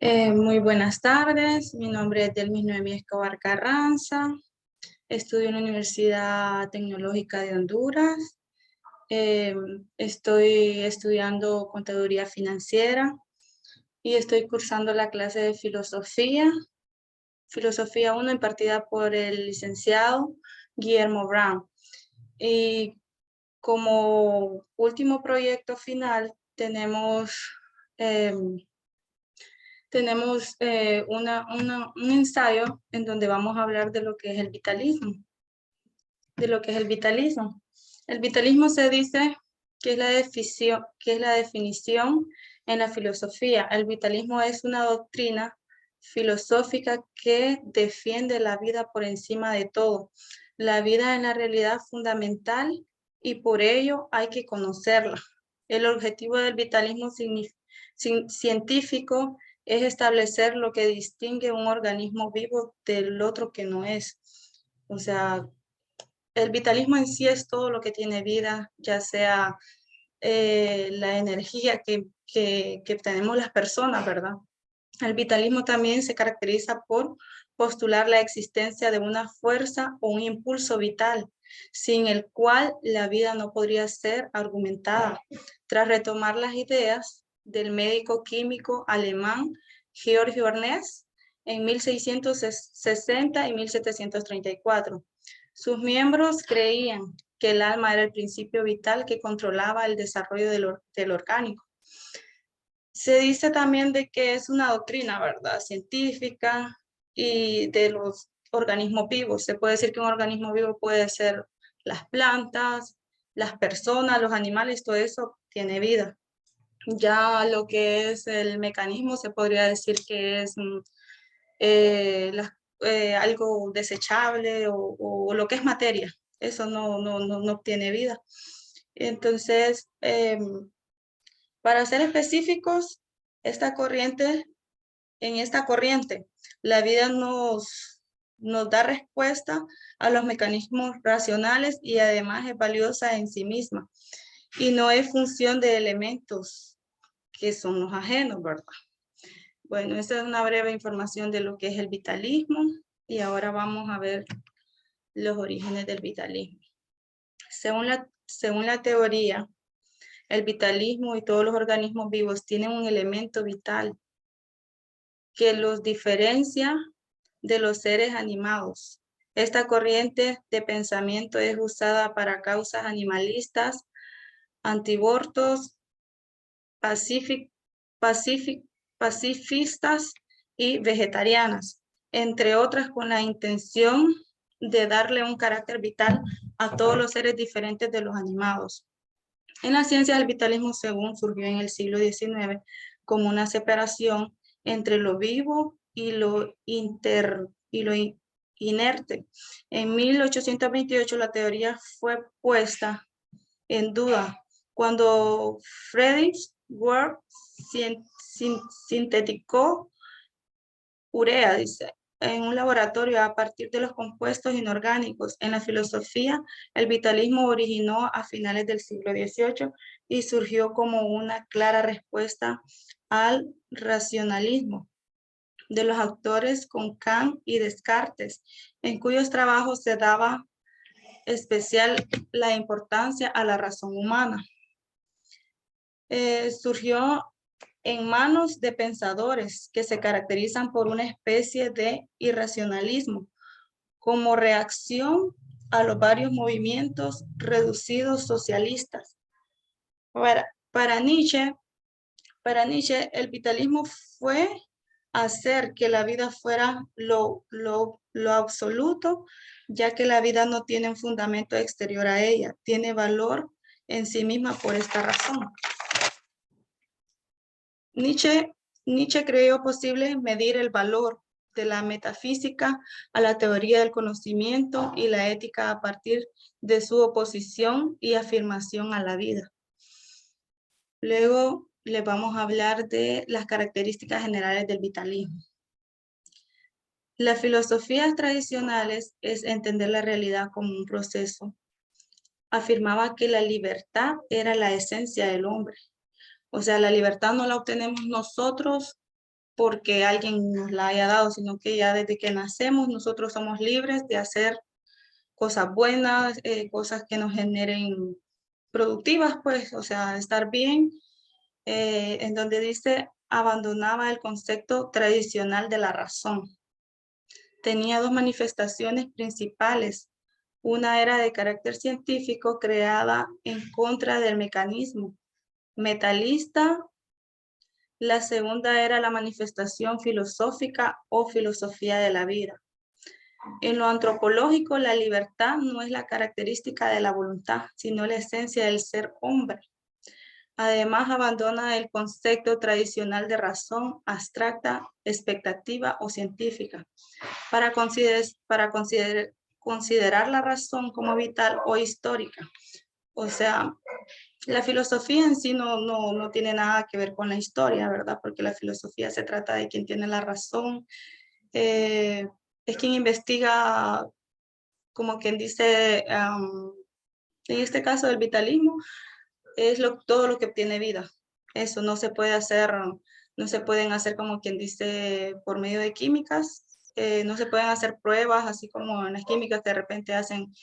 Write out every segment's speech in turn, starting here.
Muy buenas tardes, mi nombre es Delmis Noemí Escobar Carranza, estudio en la Universidad Tecnológica de Honduras. Eh, Estoy estudiando Contaduría Financiera y estoy cursando la clase de Filosofía 1 impartida por el licenciado Guillermo Brown. Y como último proyecto final em, tenemos un ensayo en donde vamos a hablar de lo que es el vitalismo, de lo que es el vitalismo. El vitalismo se dice que es la definición en la filosofía. El vitalismo es una doctrina filosófica que defiende la vida por encima de todo. La vida es la realidad fundamental y por ello hay que conocerla. El objetivo del vitalismo científico es establecer lo que distingue un organismo vivo del otro que no es. O sea, el vitalismo en sí es todo lo que tiene vida, ya sea la energía que tenemos las personas, ¿verdad? El vitalismo también se caracteriza por postular la existencia de una fuerza o un impulso vital, sin el cual la vida no podría ser argumentada. Tras retomar las ideas del médico químico alemán Georg Bernays en 1660 y 1734, sus miembros creían que el alma era el principio vital que controlaba el desarrollo del orgánico. Se dice también de que es una doctrina, ¿verdad? Científica y de los organismos vivos. Se puede decir que un organismo vivo puede ser las plantas, las personas, los animales, todo eso tiene vida. Ya lo que es el mecanismo se podría decir que es algo desechable o lo que es materia. Eso no tiene vida. Entonces, para ser específicos, en esta corriente, la vida nos da respuesta a los mecanismos racionales y además es valiosa en sí misma y no es función de elementos que son los ajenos, ¿verdad? Bueno, esta es una breve información de lo que es el vitalismo y ahora vamos a ver los orígenes del vitalismo. Según la teoría, el vitalismo y todos los organismos vivos tienen un elemento vital que los diferencia de los seres animados. Esta corriente de pensamiento es usada para causas animalistas, antiabortos, pacifistas y vegetarianas, entre otras con la intención de darle un carácter vital a todos los seres diferentes de los animados. En la ciencia del vitalismo, según surgió en el siglo XIX, como una separación entre lo vivo y lo inerte. En 1828 la teoría fue puesta en duda cuando Friedrich Ward sintetizó urea, dice, en un laboratorio a partir de los compuestos inorgánicos. En la filosofía, el vitalismo originó a finales del siglo XVIII y surgió como una clara respuesta al racionalismo de los autores con Kant y Descartes, en cuyos trabajos se daba especial la importancia a la razón humana. Surgió en manos de pensadores que se caracterizan por una especie de irracionalismo como reacción a los varios movimientos reducidos socialistas. Para Nietzsche, el vitalismo fue hacer que la vida fuera lo absoluto, ya que la vida no tiene un fundamento exterior a ella, tiene valor en sí misma por esta razón. Nietzsche creyó posible medir el valor de la metafísica a la teoría del conocimiento y la ética a partir de su oposición y afirmación a la vida. Luego les vamos a hablar de las características generales del vitalismo. Las filosofías tradicionales es entender la realidad como un proceso. Afirmaba que la libertad era la esencia del hombre. O sea, la libertad no la obtenemos nosotros porque alguien nos la haya dado, sino que ya desde que nacemos nosotros somos libres de hacer cosas buenas, cosas que nos generen productivas, pues, o sea, estar bien, en donde dice abandonaba el concepto tradicional de la razón. Tenía dos manifestaciones principales. Una era de carácter científico creada en contra del mecanismo metalista. La segunda era la manifestación filosófica o filosofía de la vida. En lo antropológico, la libertad no es la característica de la voluntad, sino la esencia del ser hombre. Además, abandona el concepto tradicional de razón abstracta, expectativa o científica para considerar la razón como vital o histórica. O sea, la filosofía en sí no tiene nada que ver con la historia, ¿verdad? Porque la filosofía se trata de quien tiene la razón, es quien investiga, como quien dice, en este caso del vitalismo, es todo lo que tiene vida. Eso no se puede hacer, no se pueden hacer como quien dice por medio de químicas, no se pueden hacer pruebas así como en las químicas que de repente hacen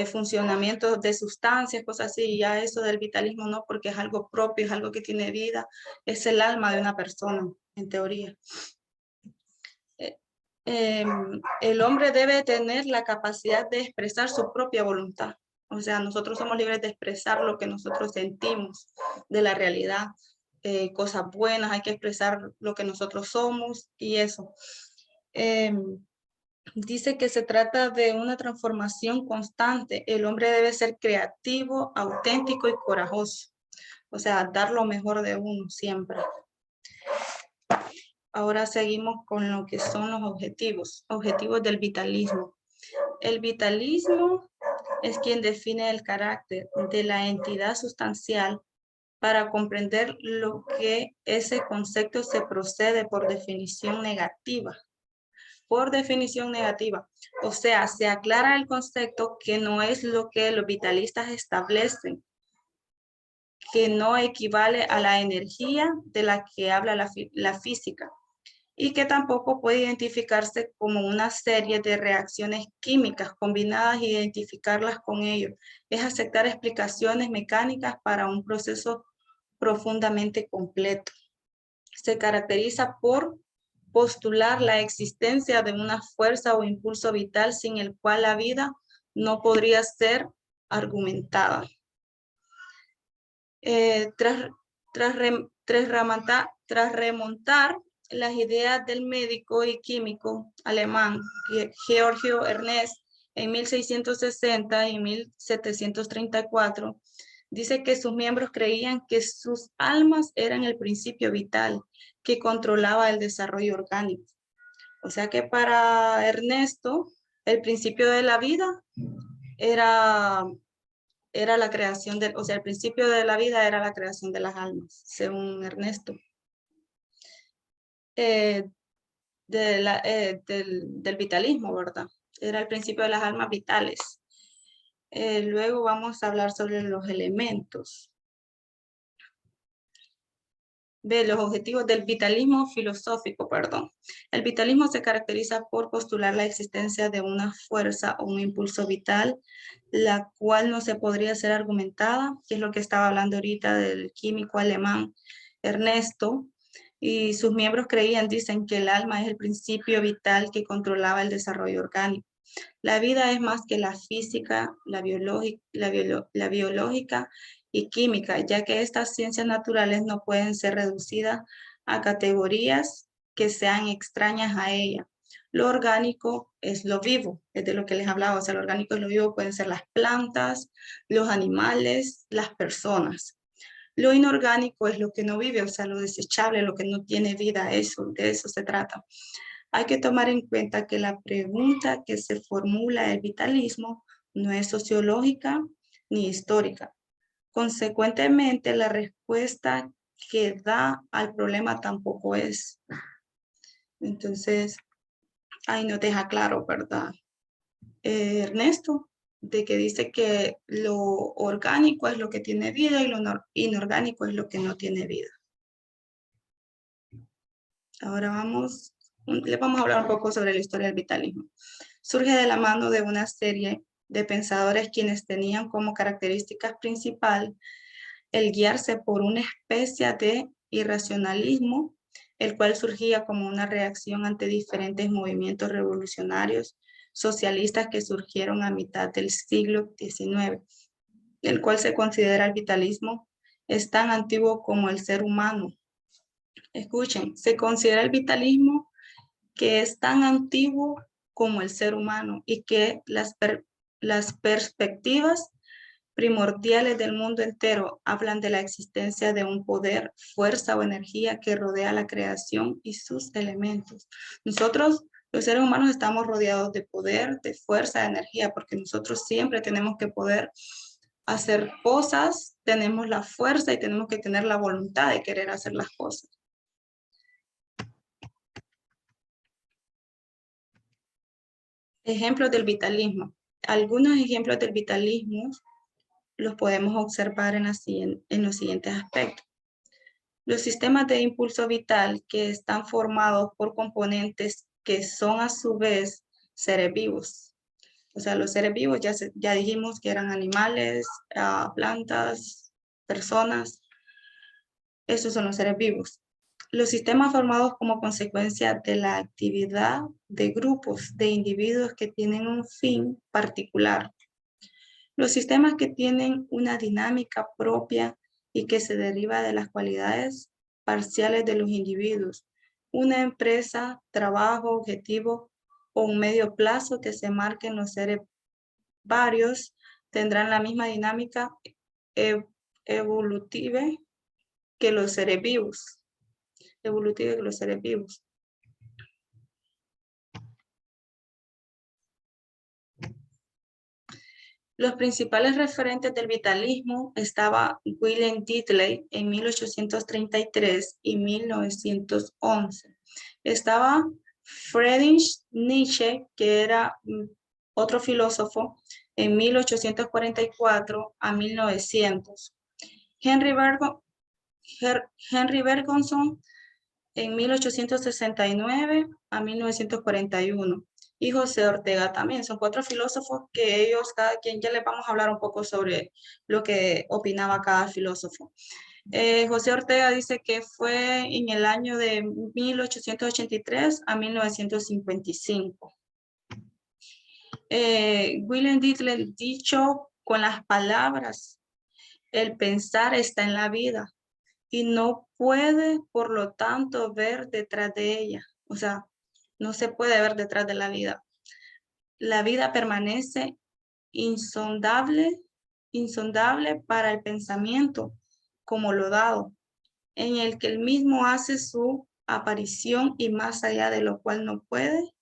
funcionamientos de sustancias, cosas así. Ya eso del vitalismo no, porque es algo propio, es algo que tiene vida, es el alma de una persona, en teoría. El hombre debe tener la capacidad de expresar su propia voluntad. O sea, nosotros somos libres de expresar lo que nosotros sentimos de la realidad, cosas buenas, hay que expresar lo que nosotros somos y eso. Dice que se trata de una transformación constante. El hombre debe ser creativo, auténtico y corajoso. O sea, dar lo mejor de uno siempre. Ahora seguimos con lo que son los objetivos del vitalismo. El vitalismo es quien define el carácter de la entidad sustancial. Para comprender lo que ese concepto se procede por definición negativa. Por definición negativa. O sea, se aclara el concepto que no es lo que los vitalistas establecen, que no equivale a la energía de la que habla la física y que tampoco puede identificarse como una serie de reacciones químicas combinadas e identificarlas con ello. Es aceptar explicaciones mecánicas para un proceso profundamente completo. Se caracteriza por postular la existencia de una fuerza o impulso vital sin el cual la vida no podría ser argumentada. Tras remontar las ideas del médico y químico alemán Georgio Ernest en 1660 y 1734, dice que sus miembros creían que sus almas eran el principio vital que controlaba el desarrollo orgánico. O sea que para Ernesto, el principio de la vida era la creación o sea, el principio de la vida era la creación de las almas, según Ernesto. Del vitalismo, ¿verdad? Era el principio de las almas vitales. Luego vamos a hablar sobre los elementos. Los objetivos del vitalismo filosófico, perdón. El vitalismo se caracteriza por postular la existencia de una fuerza o un impulso vital, la cual no se podría ser argumentada, que es lo que estaba hablando ahorita del químico alemán Ernesto, y sus miembros dicen que el alma es el principio vital que controlaba el desarrollo orgánico. La vida es más que la física, la biológica y química, ya que estas ciencias naturales no pueden ser reducidas a categorías que sean extrañas a ella. Lo orgánico es lo vivo, es de lo que les hablaba, o sea, lo orgánico es lo vivo, pueden ser las plantas, los animales, las personas. Lo inorgánico es lo que no vive, o sea, lo desechable, lo que no tiene vida, de eso se trata. Hay que tomar en cuenta que la pregunta que se formula el vitalismo no es sociológica ni histórica. Consecuentemente, la respuesta que da al problema tampoco es. Entonces, ahí nos deja claro, ¿verdad? Ernesto, de que dice que lo orgánico es lo que tiene vida y lo inorgánico es lo que no tiene vida. Ahora les vamos a hablar un poco sobre la historia del vitalismo. Surge de la mano de una serie de pensadores quienes tenían como característica principal el guiarse por una especie de irracionalismo, el cual surgía como una reacción ante diferentes movimientos revolucionarios socialistas que surgieron a mitad del siglo XIX, el cual se considera el vitalismo es tan antiguo como el ser humano. Escuchen, se considera el vitalismo que es tan antiguo como el ser humano y que las perspectivas primordiales del mundo entero hablan de la existencia de un poder, fuerza o energía que rodea la creación y sus elementos. Nosotros, los seres humanos, estamos rodeados de poder, de fuerza, de energía, porque nosotros siempre tenemos que poder hacer cosas, tenemos la fuerza y tenemos que tener la voluntad de querer hacer las cosas. Ejemplos del vitalismo. Algunos ejemplos del vitalismo los podemos observar en los siguientes aspectos. Los sistemas de impulso vital que están formados por componentes que son a su vez seres vivos. O sea, los seres vivos ya dijimos que eran animales, plantas, personas. Esos son los seres vivos. Los sistemas formados como consecuencia de la actividad de grupos de individuos que tienen un fin particular. Los sistemas que tienen una dinámica propia y que se deriva de las cualidades parciales de los individuos. Una empresa, trabajo, objetivo o un medio plazo que se marquen los seres varios tendrán la misma dinámica evolutiva que los seres vivos. Evolutiva que los seres vivos. Los principales referentes del vitalismo estaba Wilhelm Dilthey en 1833 y 1911. Estaba Friedrich Nietzsche, que era otro filósofo, en 1844 a 1900. Henry Bergson en 1869 a 1941. Y José Ortega también. Son 4 filósofos que ellos, cada quien, ya les vamos a hablar un poco sobre lo que opinaba cada filósofo. José Ortega dice que fue en el año de 1883 a 1955. William Dilthey dicho con las palabras, el pensar está en la vida y no puede, por lo tanto, ver detrás de ella. O sea, no se puede ver detrás de la vida. La vida permanece insondable para el pensamiento, como lo dado, en el que el mismo hace su aparición y más allá de lo cual no puede,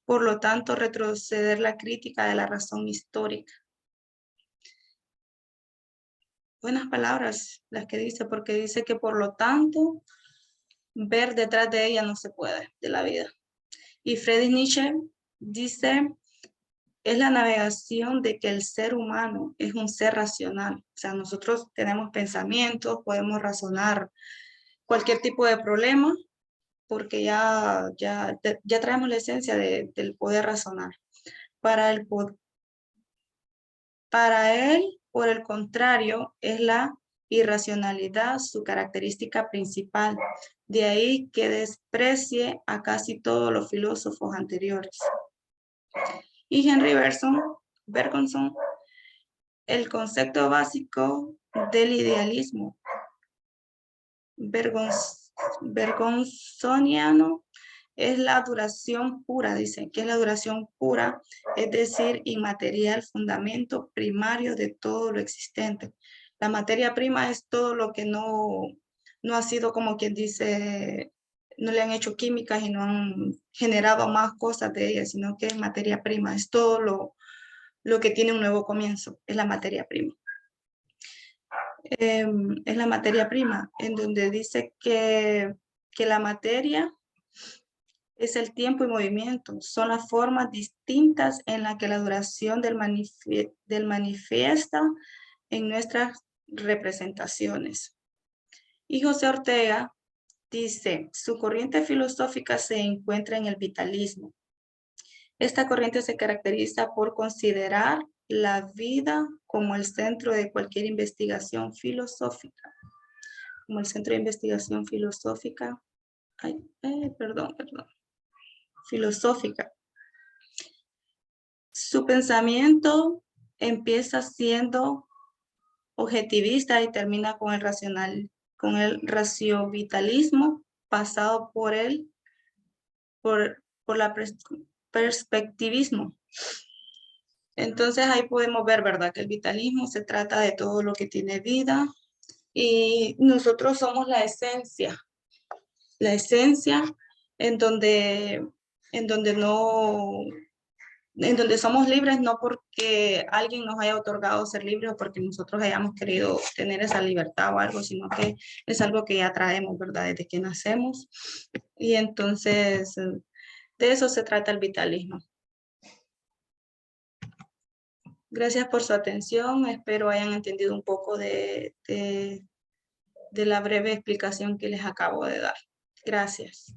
por lo tanto, retroceder la crítica de la razón histórica. Buenas palabras las que dice, porque dice que por lo tanto, ver detrás de ella no se puede, de la vida. Y Friedrich Nietzsche dice, es la navegación de que el ser humano es un ser racional. O sea, nosotros tenemos pensamientos, podemos razonar cualquier tipo de problema, porque ya traemos la esencia del poder razonar. Para él, por el contrario, es la irracionalidad su característica principal. De ahí que desprecie a casi todos los filósofos anteriores. Y Henry Bergson, el concepto básico del idealismo bergsoniano es la duración pura, dice que es la duración pura, es decir, inmaterial, fundamento primario de todo lo existente. La materia prima es todo lo que no ha sido, como quien dice, no le han hecho químicas y no han generado más cosas de ella, sino que es materia prima, es todo lo que tiene un nuevo comienzo, es la materia prima. Es la materia prima, en donde dice que la materia es el tiempo y movimiento, son las formas distintas en las que la duración del manifiesta en nuestras representaciones. Y José Ortega Dice, su corriente filosófica se encuentra en el vitalismo. Esta corriente se caracteriza por considerar la vida como el centro de cualquier investigación filosófica. Como el centro de investigación filosófica. Perdón. Filosófica. Su pensamiento empieza siendo objetivista y termina con el raciovitalismo pasado por la perspectivismo. Entonces ahí podemos ver, ¿verdad? Que el vitalismo se trata de todo lo que tiene vida y nosotros somos la esencia en donde somos libres, no porque alguien nos haya otorgado ser libres o porque nosotros hayamos querido tener esa libertad o algo, sino que es algo que ya traemos, ¿verdad? Desde que nacemos. Y entonces, de eso se trata el vitalismo. Gracias por su atención. Espero hayan entendido un poco de la breve explicación que les acabo de dar. Gracias.